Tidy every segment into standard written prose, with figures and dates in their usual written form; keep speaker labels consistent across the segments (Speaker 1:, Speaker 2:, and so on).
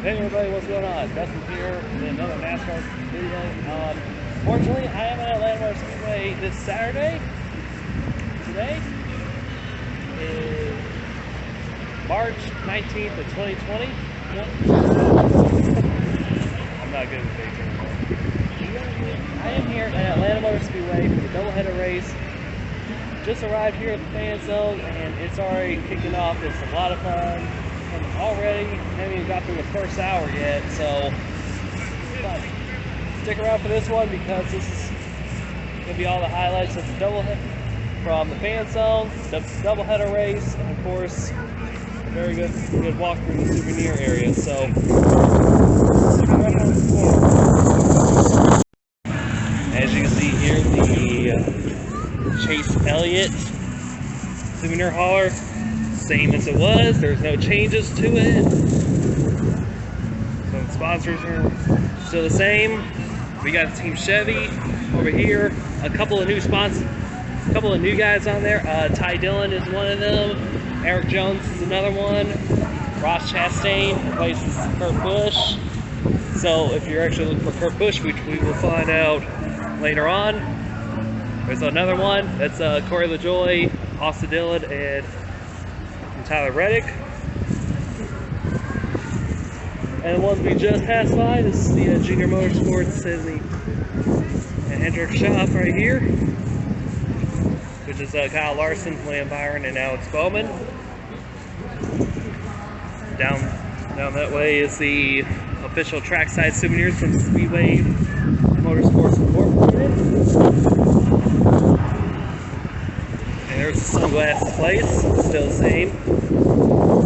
Speaker 1: Hey everybody, what's going on? Dustin here with another NASCAR video. Fortunately, I am at Atlanta Motor Speedway this Saturday. Today is March 19th of 2020. I'm not good with dates anymore. I am here at Atlanta Motor Speedway for the doubleheader race. Just arrived here at the fan zone and it's already kicking off. It's a lot of fun. And already haven't even got through the first hour yet, so but stick around for this one because this is gonna be all the highlights of the doubleheader from the fan zone, the doubleheader race, and of course a very good walk through the souvenir area. So stick around for this one. As you can see here, the Chase Elliott souvenir hauler. Same as it was, there's no changes to it. So the sponsors are still the same. We got Team Chevy over here, a couple of new sponsors, a couple of new guys on there. Ty Dillon is one of them, Eric Jones is another one, Ross Chastain replaces Kurt Busch. So if you're actually looking for Kurt Busch, which we will find out later on, there's another one, that's Corey LaJoie, Austin Dillon, and Tyler Reddick. And the ones we just passed by, this is the Junior Motorsports and Hendrick shop right here, which is Kyle Larson, William Byron, and Alex Bowman. Down that way is the official trackside souvenirs from Speedway Motorsports Incorporated. And there's the sunglasses place, still the same.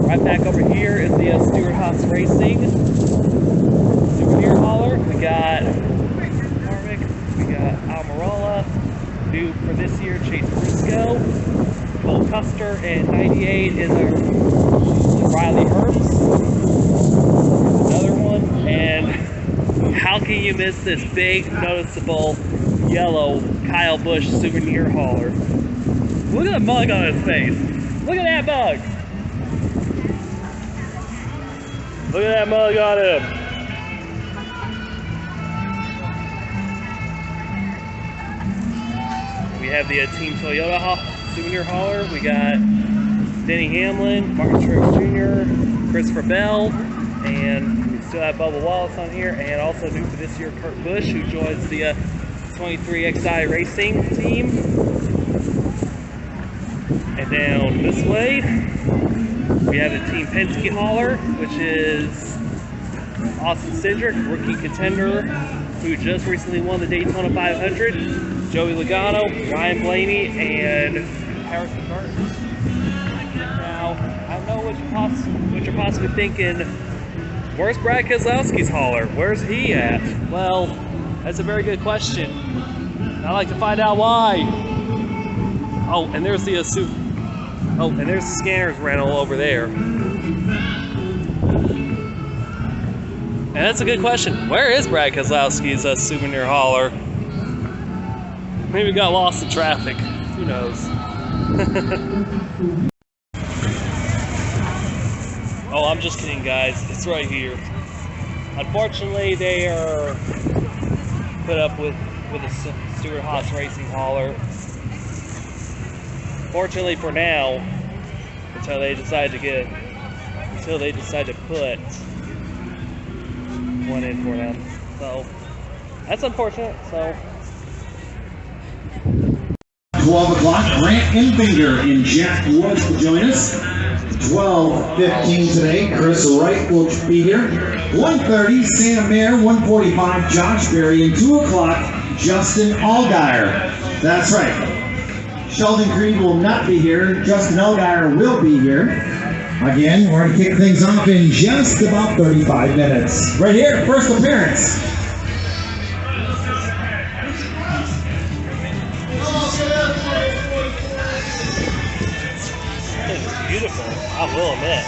Speaker 1: Right back over here is the Fr8Auctions Racing souvenir hauler. We got Harvick, we got Almirola, new for this year, Chase Briscoe, Cole Custer, and 98 is our Riley Herbst. Another one, and how can you miss this big, noticeable yellow Kyle Busch souvenir hauler? Look at the mug on his face. Look at that mug. Look at that mug on him. We have the Team Toyota souvenir hauler. We got Denny Hamlin, Martin Truex Jr., Christopher Bell, and we still have Bubba Wallace on here. And also new for this year, Kurt Busch, who joins the 23XI Racing team. And down this way, we have the Team Penske hauler, which is Austin Cindric, rookie contender, who just recently won the Daytona 500. Joey Logano, Ryan Blaney, and Harrison Burton. Now, I know what you're possibly thinking, where's Brad Keselowski's hauler? Where's he at? Well, that's a very good question. I'd like to find out why. Oh, and there's the and there's the Scanners rental over there. And that's a good question. Where is Brad Keselowski's souvenir hauler? Maybe got lost in traffic. Who knows? Oh, I'm just kidding, guys. It's right here. Unfortunately, they are put up with a Fr8Auctions Racing hauler. Fortunately for now, until they decide to put one in for them. So that's unfortunate. So
Speaker 2: 12 o'clock, Grant Enfinger and Jack Woods will join us. 12:15 today, Chris Wright will be here. 1:30, Sam Mayer. 1:45, Josh Berry. And 2 o'clock, Justin Allgaier. That's right. Sheldon Creed will not be here. Justin Allgaier will be here. Again, we're going to kick things off in just about 35 minutes. Right here, first appearance.
Speaker 1: It's beautiful, I will admit.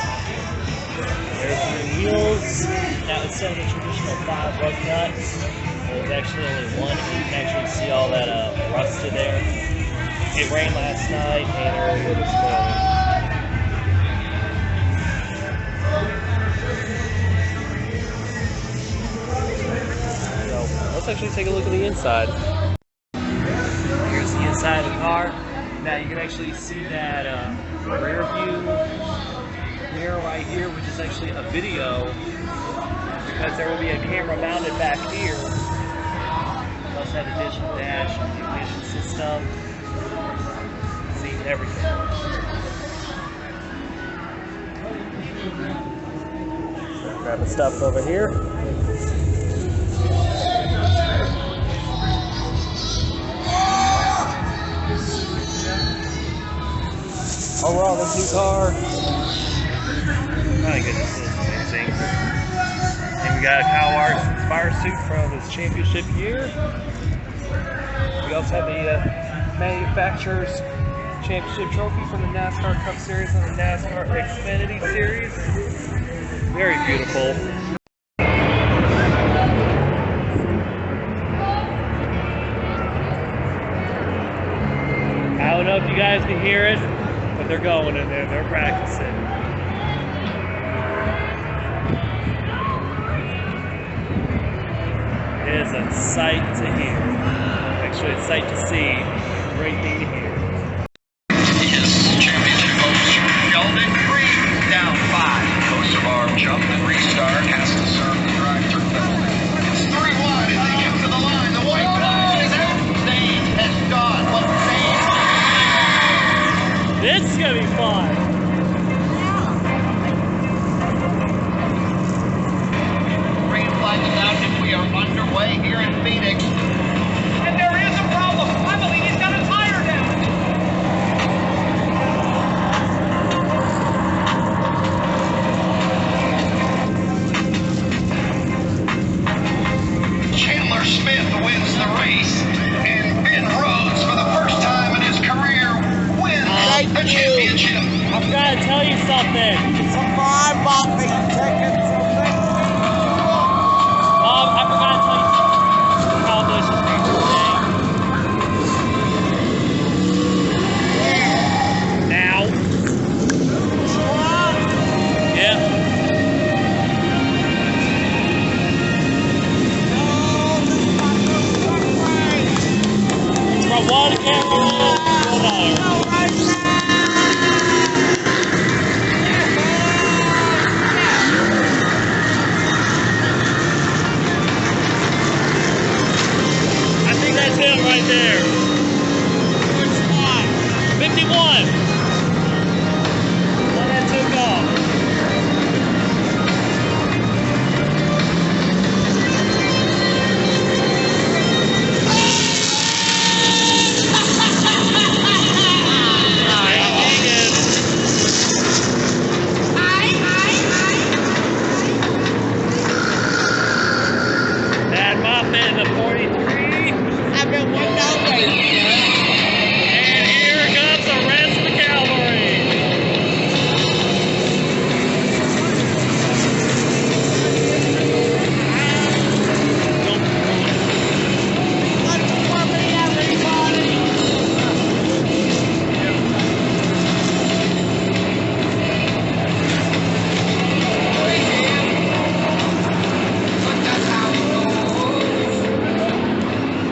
Speaker 1: There's the wheels. Now instead of the traditional 5 rug nuts, there's actually only 1, and you can actually see all that rusted there. It rained last night and earlier this morning. actually take a look at the inside. Here's the inside of the car. Now you can actually see that rear view mirror right here, which is actually a video, because there will be a camera mounted back here. We also have the digital dash, the ignition system, see everything. Grab the stuff over here. Overall, this new car, my goodness, this is amazing. And we got a Kyle Larson fire suit from his championship year. We also have the manufacturer's championship trophy from the NASCAR Cup Series and the NASCAR Xfinity Series. Very beautiful. I don't know if you guys can hear it, but they're going in there, they're practicing. It is a sight to hear. Actually, it's a sight to see. Great thing to hear.
Speaker 3: Championship hopes Sheldon Creed down 5. Kosovar jump, 3-star, has to serve the drive-through. It's 3 wide as they come to the line. The white flag is out. Zane has gone. What Zane?
Speaker 1: This is gonna be fun.
Speaker 3: Green flag is out and we are underway here in Phoenix. And there is a problem. I believe he's got a tire down. Chandler Smith wins the race, and Ben Rhodes, for the first time in his career, wins the championship.
Speaker 1: I've got to tell you something.
Speaker 4: Somebody bought me tickets.
Speaker 1: I forgot to tell you something. Congratulations for your birthday. Now. Yeah. From one camera to another. That's it right there.
Speaker 4: Which one?
Speaker 1: 51. One that took off. That mop in the 43.
Speaker 4: I've been one down way.
Speaker 1: And here comes the rest of the cavalry.
Speaker 4: Good for me, everybody.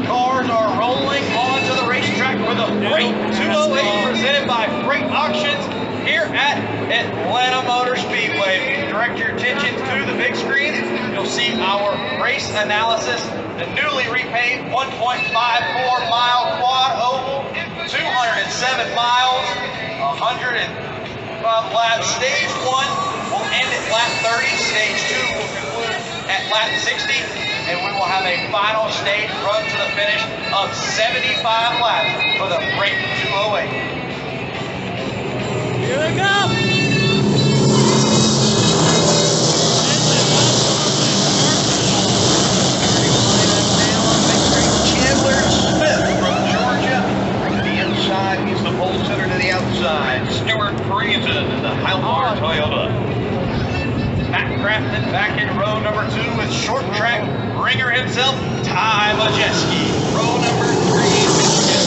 Speaker 3: Cars are rolling onto the racetrack for the Freight 208 presented by Fr8Auctions here at Atlanta Motor Speedway. Direct your attention to the big screen. You'll see our race analysis. The newly repainted 1.54-mile quad oval, 207 miles, 105 laps. Stage 1 will end at lap 30. Stage 2 will conclude at lap 60. And we will have a final stage run to the finish of 75 laps for the Freight 208.
Speaker 1: Here we go.
Speaker 3: Chandler Smith from Georgia. The inside, he's the pole sitter to the outside. Stuart Friesen in the Highmark Toyota. Matt Crafton back in row number 2 with short track ringer himself, Ty Majeski. Row number 3, Michigan.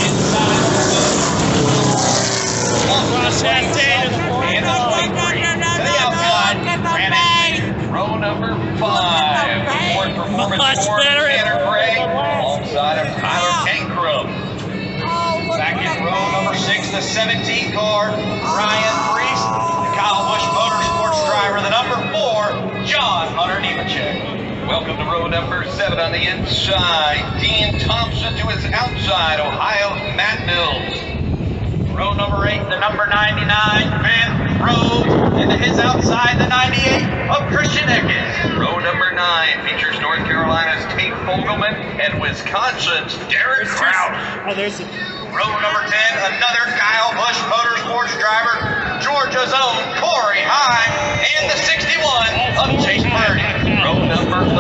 Speaker 3: Inside.
Speaker 1: Chastain is 43.
Speaker 3: Ford Performance
Speaker 1: Much
Speaker 3: Ford
Speaker 1: better.
Speaker 3: Tanner Gray alongside of Tyler Cancrum. Back in row number 6, the 17 car, Ryan Priest. The Kyle Busch Motorsports driver, the number 4, John Hunter Nemechek. Welcome to row number 7 on the inside. Dean Thompson to his outside, Ohio's Matt Mills. Row number 8, the number 99, Ben Rhodes. Into his outside, the 98 of Christian Eckes. Row number 9 features North Carolina's Tate Fogelman and Wisconsin's Derek Kraus.
Speaker 1: Oh, there's a...
Speaker 3: Row number 10, another Kyle Busch Motorsports driver, Georgia's own Corey High, and the 61 of Chase Purdy. Row number 11,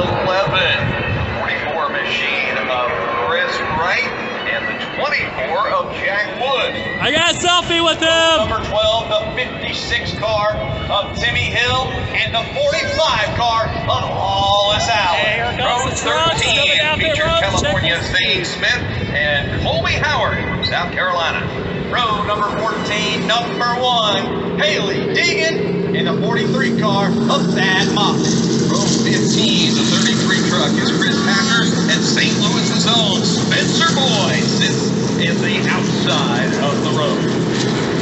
Speaker 3: the 44 machine of Chris Wright, and the 24 of Jack Wood.
Speaker 1: I got a selfie with him.
Speaker 3: Number 12, the 56 car of Timmy Hill, and the 45 car of Hollis Allen.
Speaker 1: Hey, here
Speaker 3: Row
Speaker 1: comes the trucks coming
Speaker 3: 13
Speaker 1: down pit
Speaker 3: features
Speaker 1: road.
Speaker 3: California's
Speaker 1: Check
Speaker 3: Zane Smith and Colby Howard from South Carolina. Row number 14, number 1, Haley Deegan, in the 43 car of Thad Moffett. Row 15, the 33 truck is Chris Packer, and St. Louis's own Spencer Boyd sits in the outside of the row.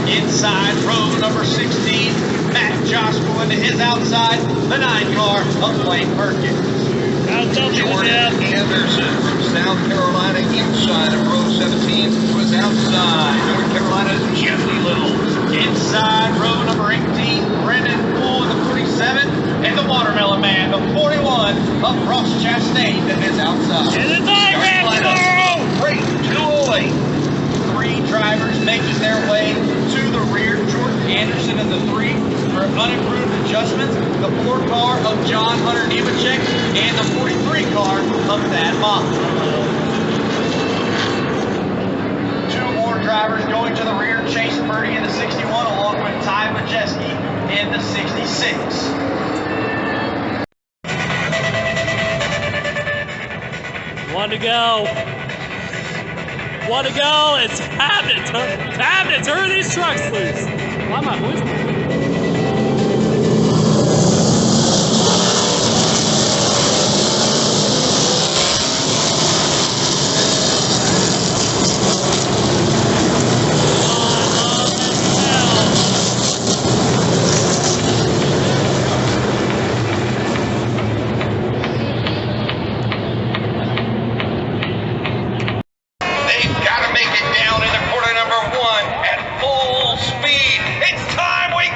Speaker 3: Inside row number 16, Matt Joshua into his outside, the 9 car of Blake Perkins. Jordan Anderson from South Carolina inside of row 17 to his outside. North Carolina's Jesse Little. Inside row number 18, Brendan Poole in the 47, and the Watermelon Man, the 41 of Ross Chastain to his outside.
Speaker 1: And it's on
Speaker 3: Starting lineup, Freight 208. 3 drivers making their way to the rear. Jordan Anderson in the 3 for unimproved adjustments. The 4 car of John Hunter Nemechek and the 43 car of Thad Moffett. 2 more drivers going to the rear. Chase Purdy in the 61 along with Ty Majeski in the 66.
Speaker 1: One to go. One to go. It's happening. It's happening. Turn these trucks loose. Why am I whistling?
Speaker 3: They've got to make it down into quarter number 1 at full speed. It's time we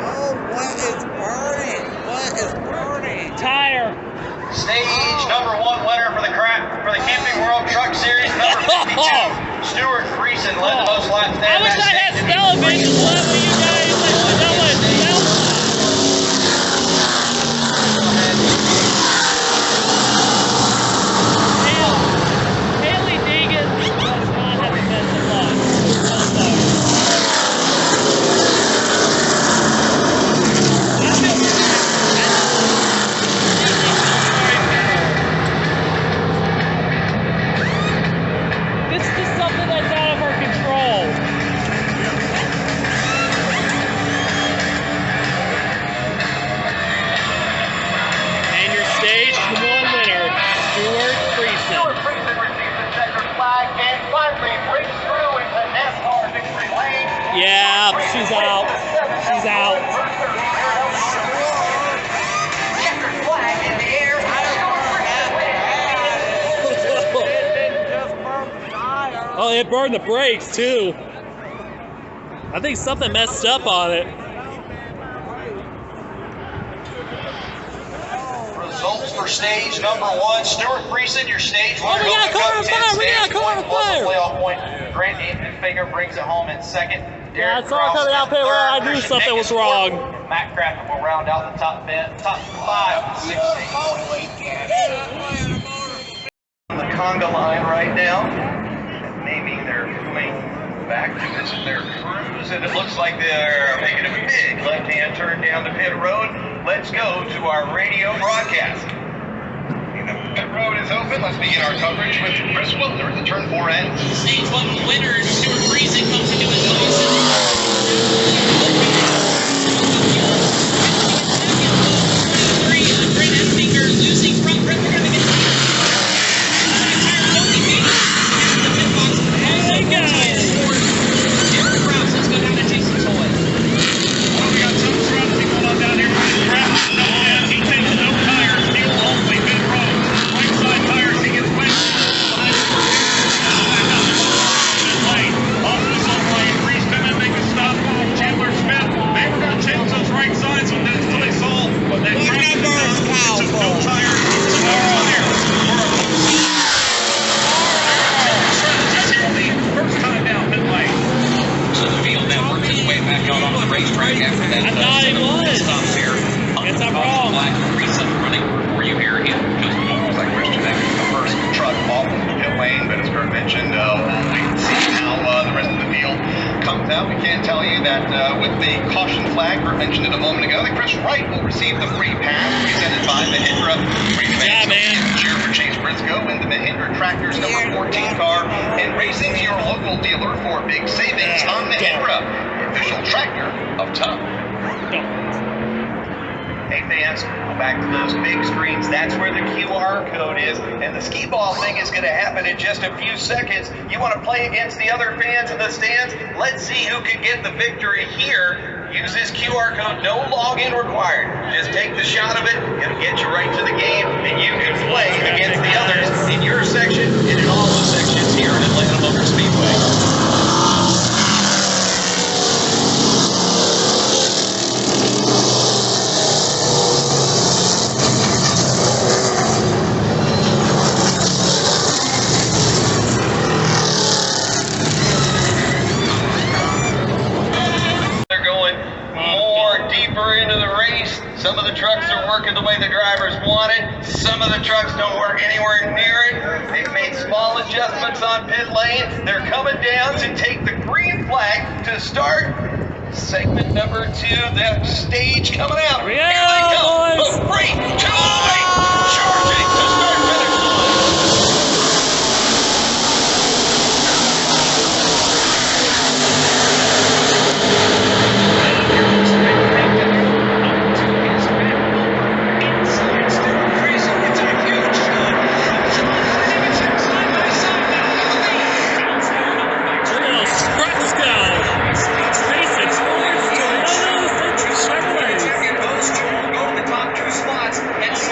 Speaker 4: Oh, what is burning? What is burning?
Speaker 1: Tire.
Speaker 3: Stage number 1 winner for the Camping World Truck Series, number 52. Stuart Friesen led the most laps there.
Speaker 1: I wish I had television left for you guys. Haley Deegan does not have the best of luck. This is just something that's out of our control. And your stage 1 winner, Stuart Friesen.
Speaker 3: Stuart Friesen receives the checkered flag and finally breaks through into NASCAR victory lane.
Speaker 1: Yeah, she's out. She's out.
Speaker 3: Checkered flag in the air.
Speaker 1: Oh, it burned the brakes too. I think something messed up on it.
Speaker 3: Results for stage number 1. Stuart Friesen, your stage winner.
Speaker 1: we got a car on fire! We got a car on fire!
Speaker 3: Playoff point. Grant Enfinger brings it home in second.
Speaker 1: Yeah, I saw it coming out pit where I knew something was wrong.
Speaker 3: Matt Craft will round out the top 5, 6, 8. On the conga line right now. Maybe they're coming back to visit their crews, and it looks like they're making a big left-hand turn down the pit road. Let's go to our radio broadcast. The pit road is open. Let's begin our coverage with Chris Wilder at the turn 4 end.
Speaker 5: Stage 1 winner, Stuart Friesen, comes into his own. Grant Enfinger losing front grip. They're going to get
Speaker 3: We can tell you that with the caution flag Bert mentioned it a moment ago, that Chris Wright will receive the free pass presented by Mahindra. Cheer for Chase Briscoe in the Mahindra Tractors number 14 car, and racing to your local dealer for big savings on Mahindra, the official tractor of Tough. Hey fans, go back to those big screens. That's where the QR code is, and the skee ball thing is going to happen in just a few seconds. You want to play against the other fans in the stands? Let's see who can get the victory here. Use this QR code, no login required. Just take the shot of it, it'll get you right to the game, and you can play against the others in your section and in all the sections here at Atlanta Motor Speedway. Some of the trucks are working the way the drivers want it. Some of the trucks don't work anywhere near it. They've made small adjustments on pit lane. They're coming down to take the green flag to start segment number 2. The stage coming out. Here they come. The 3, 2, 8, charging to start finish line.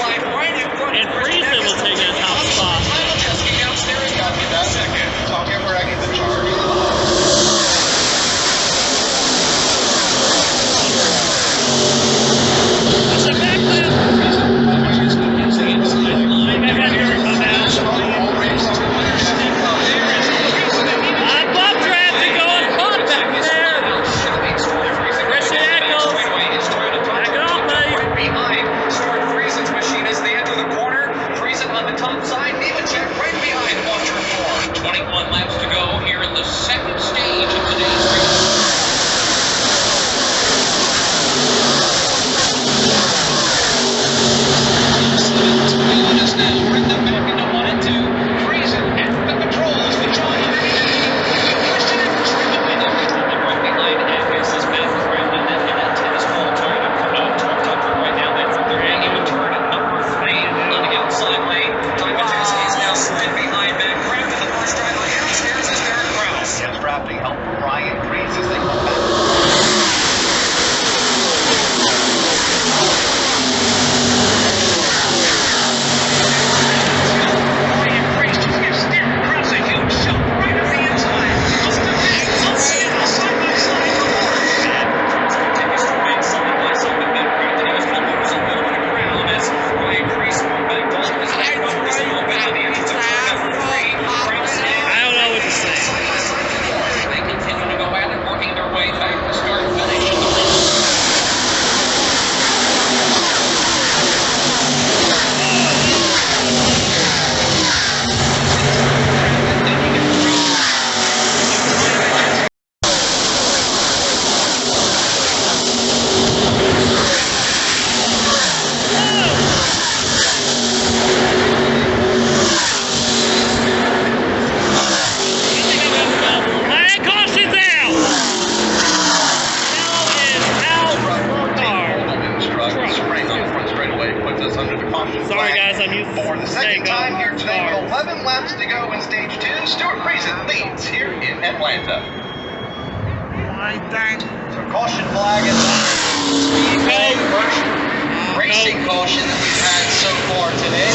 Speaker 1: guess I'm used
Speaker 3: For the second
Speaker 1: to
Speaker 3: time here today with 11 laps to go in stage 2, Stuart Friesen leads here in Atlanta. So caution flag is Speedway, first racing caution that we've had so far today.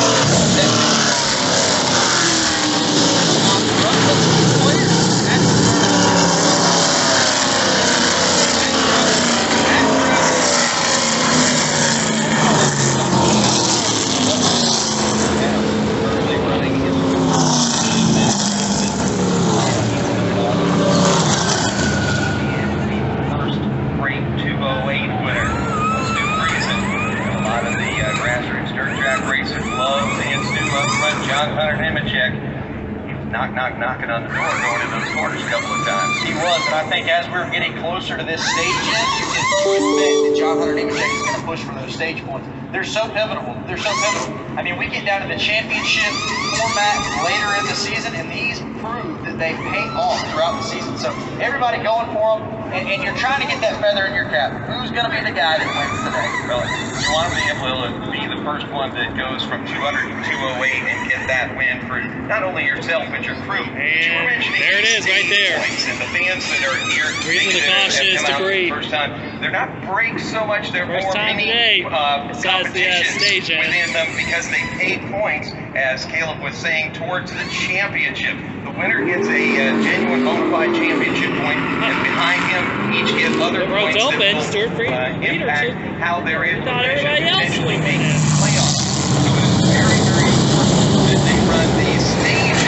Speaker 3: Knocking on the door, going into the corners a couple of times. He was, and I think as we're getting closer to this stage, you can bet that John Hunter Nemechek is going to push for those stage points. They're so pivotal. They're so pivotal. I mean, we get down to the championship format later in the season, and these prove that they pay off throughout the season. So everybody going for them, and you're trying to get that feather in your cap. Who's going to be the guy that wins today? Well, you want to be able to be the first one that goes from 200 to 208 and get that win for not only yourself but your crew.
Speaker 1: And there it is, right there.
Speaker 3: And the fans that are here,
Speaker 1: reason the caution is debris.
Speaker 3: First time, they're not brakes so much. They're
Speaker 1: first
Speaker 3: more
Speaker 1: time
Speaker 3: mini competitions
Speaker 1: stage
Speaker 3: within them because they paid points, as Caleb was saying, towards the championship. The winner gets a genuine bona fide championship point, and behind him, each get other points that will impact how they're able to potentially make the playoffs. So it is very, very important that they run these stages.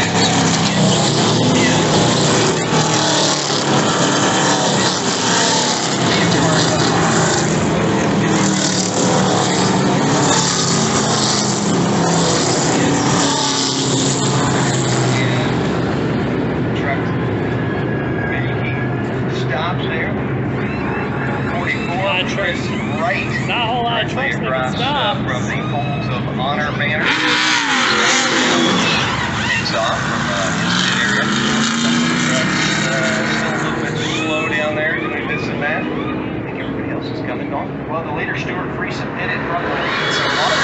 Speaker 1: Not a whole lot of trucks making stops.
Speaker 3: From the poles of Honor Manor. Takes off from his area. Still a little bit slow down there doing this and that. I think everybody else is coming on. Well, the leader, Stuart Friesen, pitted from the lead. So a lot of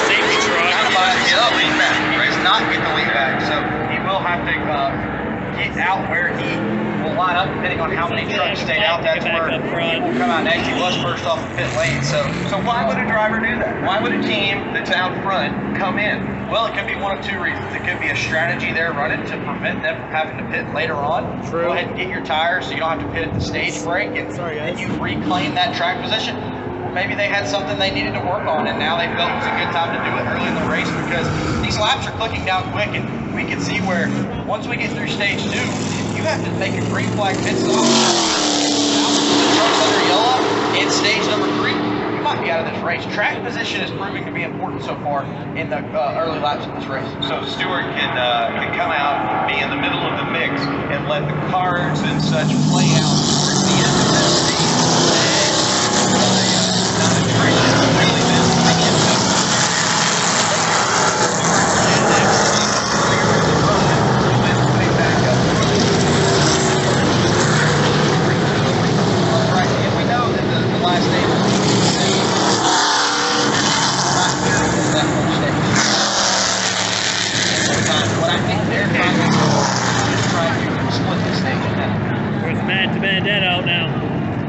Speaker 1: safety truck.
Speaker 3: Kind of get the lead back. He's not getting the lead back. So he will have to get out where he will line up depending on how many trucks stay out. That's where he will come out next. He was first off the pit lane. So why would a driver do that? Why would a team that's out front come in? Well, it could be one of two reasons. It could be a strategy they're running to prevent them from having to pit later on.
Speaker 1: True.
Speaker 3: Go ahead and get your tires so you don't have to pit at the stage break, and you reclaim that track position. Or maybe they had something they needed to work on, and now they felt it was a good time to do it early in the race because these laps are clicking down quick, and we can see where once we get through stage 2, you have to make a green flag pit stop. The trucks under yellow in stage number 3, you might be out of this race. Track position is proving to be important so far in the early laps of this race. So Stuart can come out, be in the middle of the mix, and let the cars and such play out towards the end of this season. Not a train that's really been playing up.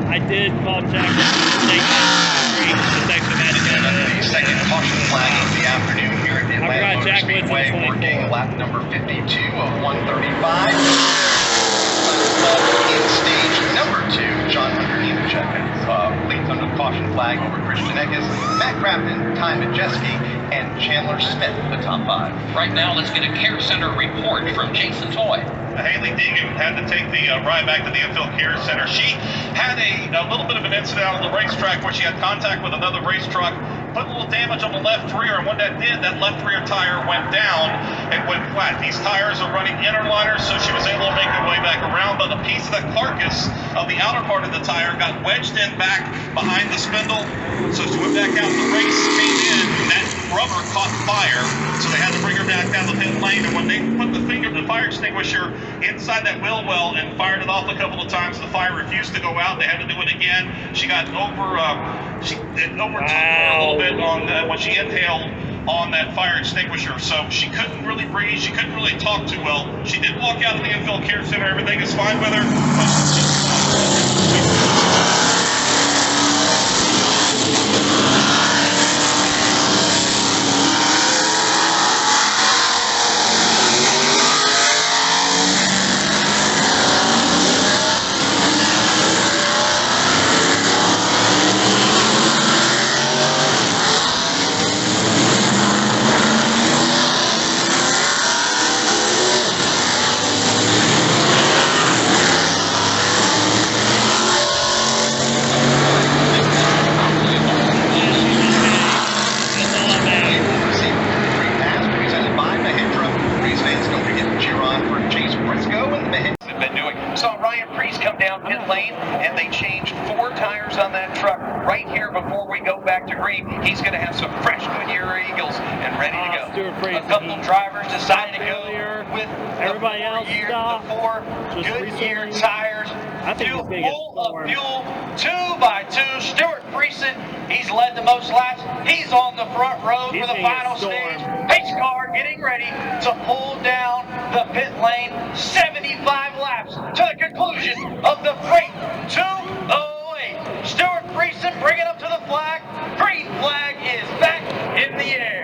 Speaker 1: I did call Jack the
Speaker 3: second caution flag of the afternoon here at Atlanta Motor Speedway, working lap number 52 of 135. In stage number 2, John Hunter Nemechek leads under the caution flag over Christian Eckes, Matt Crafton, Ty Majeski, and Chandler Smith, the top 5.
Speaker 5: Right now, let's get a Care Center report from Jason Toy.
Speaker 6: Haley Deegan had to take the ride back to the Infield Care Center. She had a little bit of an incident on the racetrack where she had contact with another race truck, put a little damage on the left rear, and when that did, that left rear tire went down and went flat. These tires are running inner liners, so she was able to make her way back around, but a piece of the carcass of the outer part of the tire got wedged in back behind the spindle, so she went back out. The race came in, that rubber caught fire, so they had to bring her back down the pit lane, and when they put the fire extinguisher inside that wheel well and fired it off a couple of times, the fire refused to go out. They had to do it again. She got over She overtook her a little bit on when she inhaled on that fire extinguisher, so she couldn't really breathe. She couldn't really talk too well. She did walk out of the infill care center. Everything is fine with her.
Speaker 3: He's going to have some fresh Goodyear Eagles and ready to go. A couple of drivers decided to go with
Speaker 1: everybody else
Speaker 3: the four Goodyear tires. Full of fuel, 2x2. Stuart Friesen, he's led the most laps. He's on the front row for the final stage. Pace car getting ready to hold down the pit lane. 75 laps to the conclusion of the Freight 208. Stuart Friesen bring it up to the flag. Green flag is back in the air.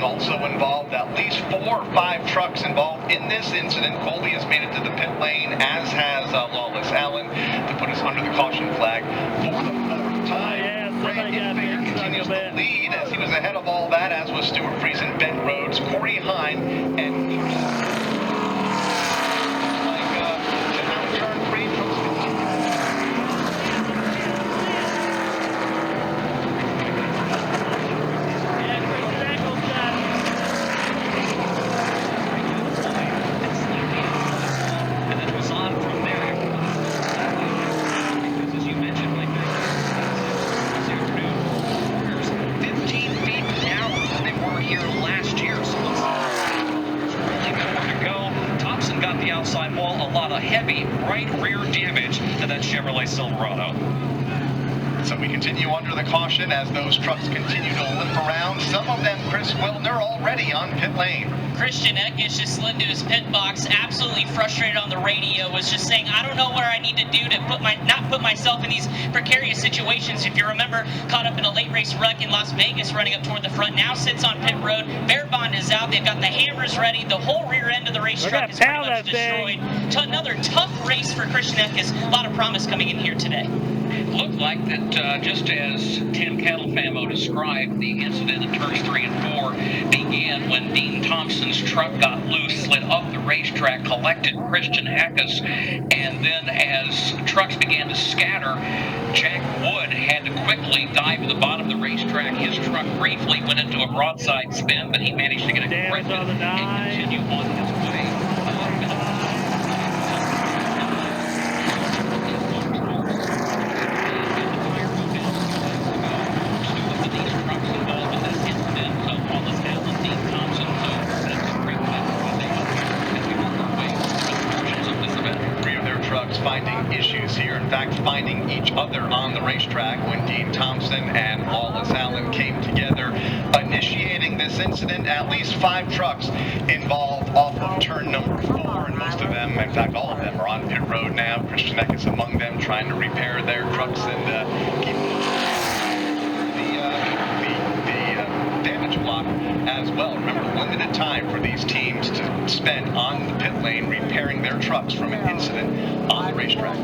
Speaker 3: Also involved, at least 4 or 5 trucks involved in this incident. Colby has made it to the pit lane, as has Lawless Allen, to put us under the caution flag for the 4th time. Ray continues to lead as he was ahead of all that, as was Stuart Friesen, Ben Rhodes, Corey Hine, and as those trucks continue to limp around. Some of them, Chris, well, they're already on pit lane.
Speaker 5: Christian Eckes just slid into his pit box, absolutely frustrated on the radio, was just saying, I don't know what I need to do to not put myself in these precarious situations. If you remember, caught up in a late race wreck in Las Vegas running up toward the front, now sits on pit road. Bear Bond is out. They've got the hammers ready. The whole rear end of the racetrack is pretty much destroyed. To another tough race for Christian Eckes. A lot of promise coming in here today.
Speaker 7: Looked like that just as Tim Kettlefamo described, the incident in turns 3 and 4 began when Dean Thompson Christian's truck got loose, slid off the racetrack, collected Christian Heckus, and then as trucks began to scatter, Jack Wood had to quickly dive to the bottom of the racetrack. His truck briefly went into a broadside spin, but he managed to get it corrected and continue on his way.
Speaker 8: Finding issues here, in fact finding each other on the racetrack when Dean Thompson and Wallace Allen came together, initiating this incident. At least 5 trucks involved off of turn number 4, and most of them, in fact all of them, are on pit road now. Christian Eck is among them, trying to repair their trucks and keep the damage block as well. Remember, limited time for these teams to spend on the pit lane repairing their trucks from an incident on the racetrack.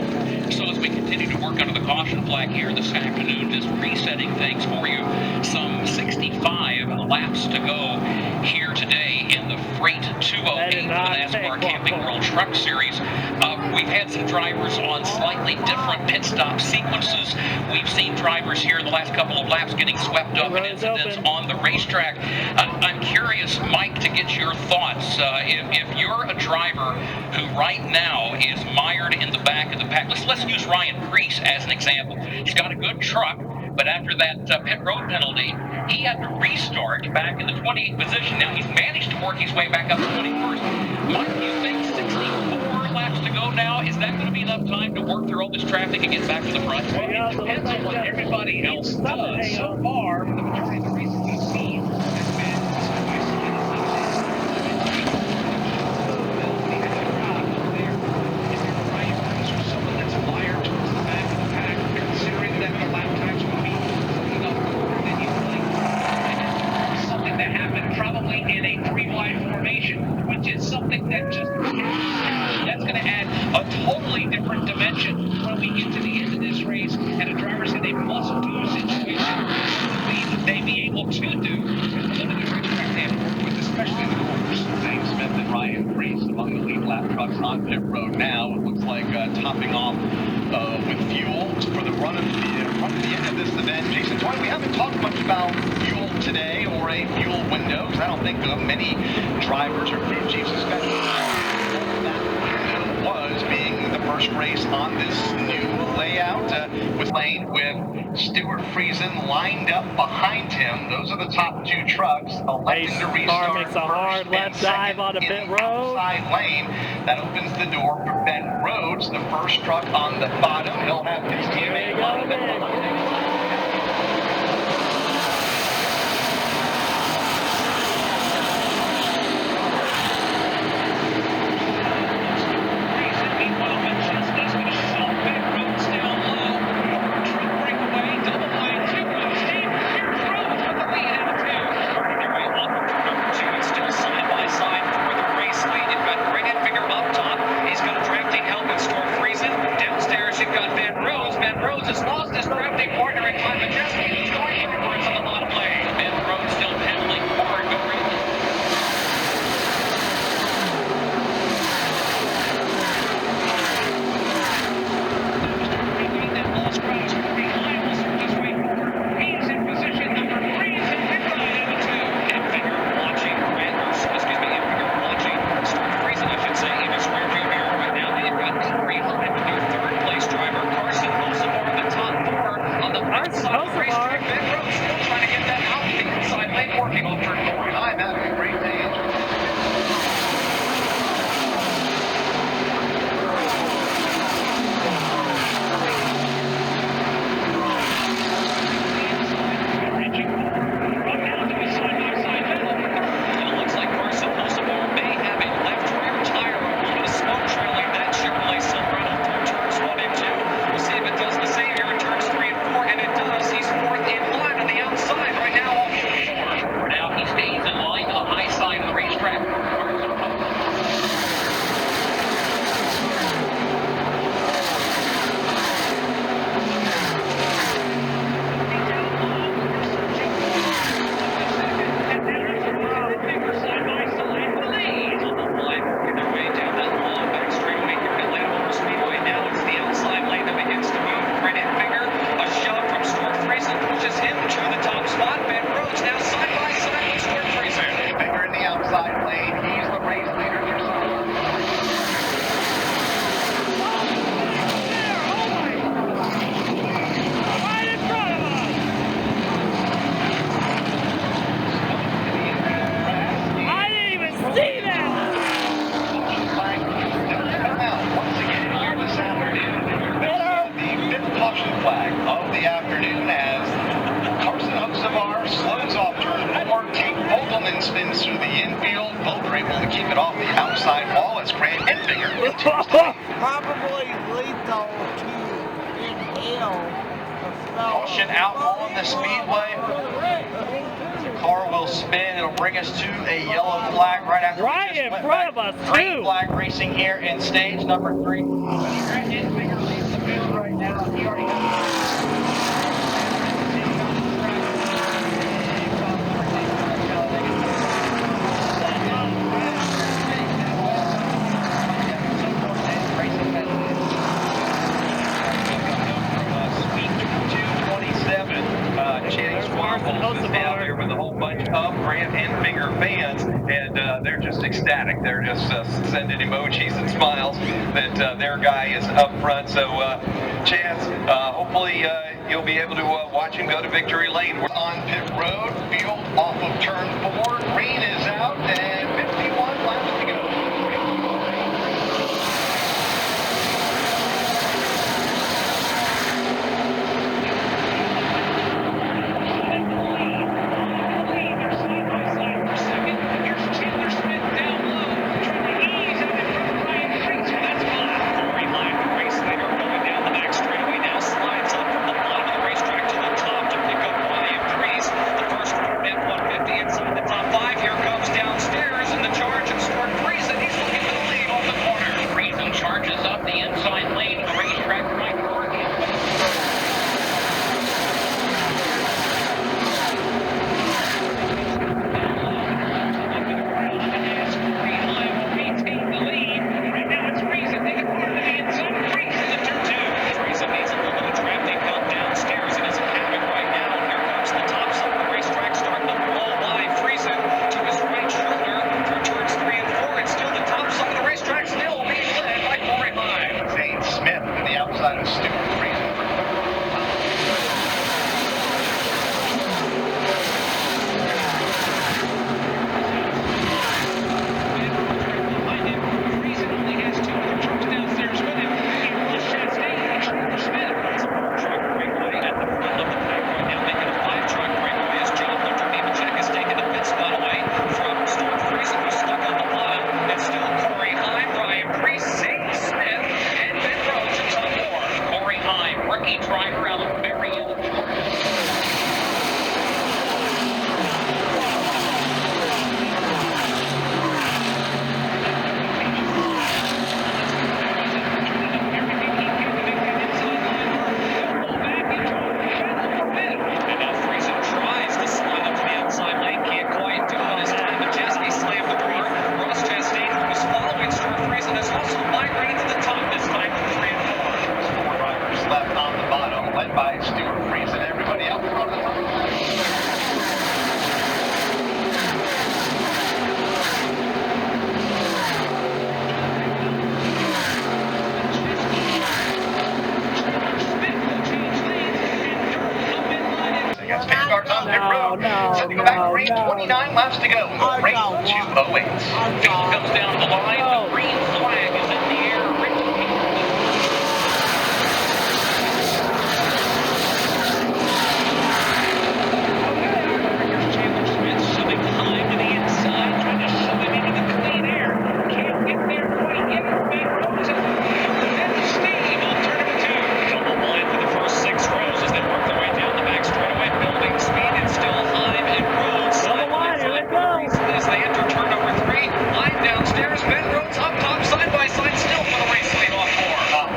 Speaker 7: So as we continue to work under the caution flag here this afternoon, just resetting things for you, some 65 laps to go here today in the Freight 208 for the NASCAR Camping World Truck Series. We've had some drivers on slightly different pit stop sequences. We've seen drivers here in the last couple of laps getting swept up in incidents on the racetrack. I'm curious, Mike, to get your thoughts. If you're a driver who right now is mired in the back of the pack, let's use Ryan Preece as an example. He's got a good truck, but after that pit road penalty, he had to restart back in the 28th position. Now he's managed to work his way back up to 21st. Mike, do you think 64 laps to go now, is that going to be enough time to work through all this traffic and get back to the front?
Speaker 9: Well, it depends on what everybody else does. So far, the majority of the races we've seen has been someone that's wired towards the back of the pack, considering that the lap times will be more than you like. Something that happened probably in a 3-wide formation, which is something that just that's going to add a totally different dimension when we get to the end of this race, and a driver's in a must-do situation that they be able to do with limited racetrack damage,
Speaker 8: with especially the corners. Zane Smith and Ryan Preece among the lead lap trucks on pit road now. It looks like topping off with fuel for the run of the end of this event. Jason Toy, we haven't talked much about fuel today or a fuel window, because I don't think many drivers or crew chiefs, especially that window was being the first race on this new layout with Stuart Friesen lined up behind him. Those are the top 2 trucks electing to restart.
Speaker 1: Car makes a hard left dive on the pit road.
Speaker 8: Outside lane. That opens the door for Ben Rhodes, the first truck on the bottom. He'll have his teammate on the behind.
Speaker 9: Ben Rhodes has lost his drafting partner in Clement Jeske. He's going backwards on the bottom lane.
Speaker 7: Ben Rhodes still pedaling forward, going.
Speaker 9: That lost ground is going to be Lyle working his way forward. He's in position number 3. He's in pit lane number 2. And figure watching Stuart Friesen, I should say, in his rear view mirror right now. They've got Corey Heim, their 3rd place driver. Carson Wilson over the top 4.
Speaker 8: they're able to keep it off the outside wall as Grant Enfinger
Speaker 4: Probably lethal to inhale the smell.
Speaker 3: Caution out on the speedway. The car will spin. It'll bring us to a yellow flag right after.
Speaker 1: Right in front of us,
Speaker 3: green
Speaker 1: too.
Speaker 3: flag racing here in stage number 3.
Speaker 9: Grant Enfinger leads the field right now. He already has
Speaker 8: down there with a whole bunch of Grant Enfinger fans, and they're just ecstatic. They're just sending emojis and smiles that their guy is up front. So, Chance, hopefully you'll be able to watch him go to victory lane. We're on pit road, field off of turn 4. Green is out, and 51 laps to go. Setting back green, 29 laps to go. Race 208. Field comes down the line. The green flag is in the air.
Speaker 9: shoving behind to the inside, trying to shove him into the clean air. Can't get there quite yet. Ben Rose and Steve on turn number 2. Double line for the first 6 rows as they work their way down the back straightaway, building speed and still Heim and Rhodes.
Speaker 1: Double line, here they go.
Speaker 9: As they enter turn number 3, line downstairs, Ben Rhodes up top, side by side, still for the race lead off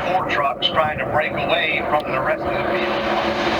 Speaker 9: 4.
Speaker 8: 4 trucks trying to break away from the rest of the field.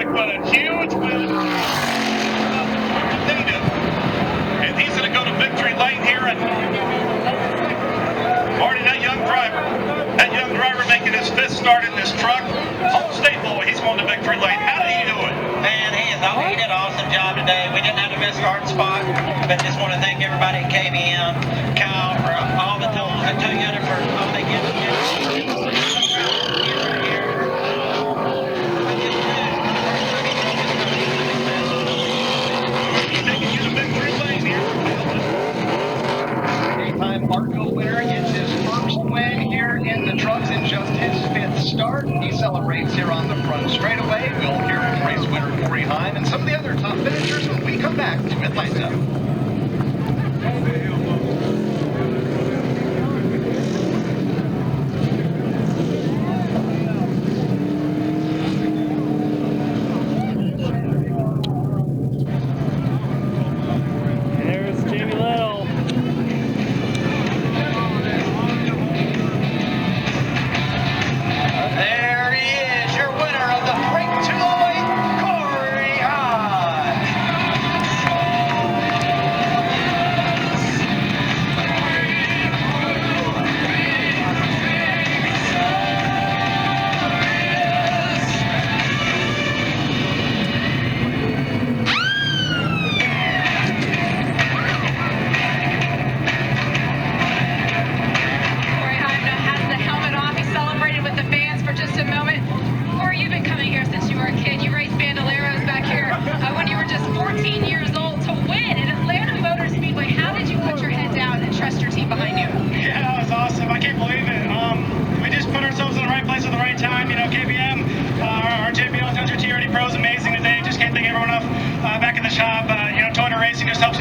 Speaker 6: truck, but a huge win. And he's going to go to victory lane here. And Marty, that young driver making his fifth start in this truck. Home state boy, he's going to victory lane. How did he do it?
Speaker 3: Man, he did an awesome job today. We didn't have the best start spot, but just want to thank everybody at KBM, Kyle, for all the tools, and Toyota for all they give us.
Speaker 8: Marco winner gets his first win here in the trucks in just his fifth start. He celebrates here on the front straightaway. We'll hear from race winner Corey Heim and some of the other top finishers when we come back to Atlanta.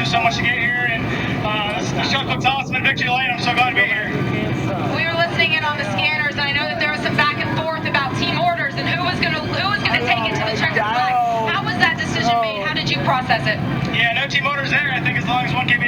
Speaker 6: So much to get here, and this truck looks awesome in victory lane. I'm so glad to be here.
Speaker 10: We were listening in on the scanners, and I know that there was some back and forth about team orders and who was going to take it to the checkered flag. How was that decision made? How did you process it?
Speaker 6: Yeah, no team orders there. I think as long as one came